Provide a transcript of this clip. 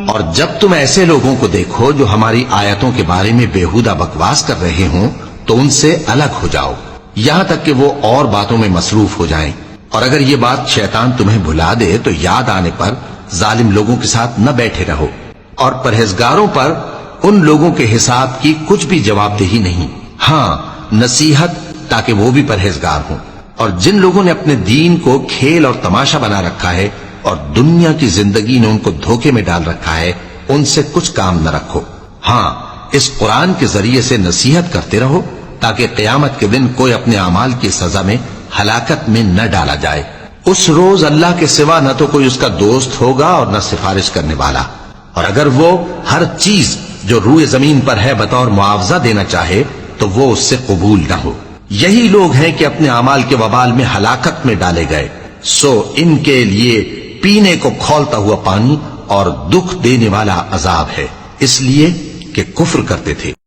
اور جب تم ایسے لوگوں کو دیکھو جو ہماری آیتوں کے بارے میں بےہودہ بکواس کر رہے ہوں تو ان سے الگ ہو جاؤ، یہاں تک کہ وہ اور باتوں میں مصروف ہو جائیں، اور اگر یہ بات شیطان تمہیں بھلا دے تو یاد آنے پر ظالم لوگوں کے ساتھ نہ بیٹھے رہو، اور پرہیزگاروں پر ان لوگوں کے حساب کی کچھ بھی جواب دہی نہیں، ہاں نصیحت تاکہ وہ بھی پرہیزگار ہوں۔ اور جن لوگوں نے اپنے دین کو کھیل اور تماشا بنا رکھا ہے اور دنیا کی زندگی نے ان کو دھوکے میں ڈال رکھا ہے، ان سے کچھ کام نہ رکھو، ہاں اس قرآن کے ذریعے سے نصیحت کرتے رہو تاکہ قیامت کے دن کوئی اپنے اعمال کی سزا میں ہلاکت میں نہ ڈالا جائے۔ اس روز اللہ کے سوا نہ تو کوئی اس کا دوست ہوگا اور نہ سفارش کرنے والا، اور اگر وہ ہر چیز جو روئے زمین پر ہے بطور معاوضہ دینا چاہے تو وہ اس سے قبول نہ ہو۔ یہی لوگ ہیں کہ اپنے اعمال کے وبال میں ہلاکت میں ڈالے گئے، سو ان کے لیے پینے کو کھولتا ہوا پانی اور دکھ دینے والا عذاب ہے، اس لیے کہ کفر کرتے تھے۔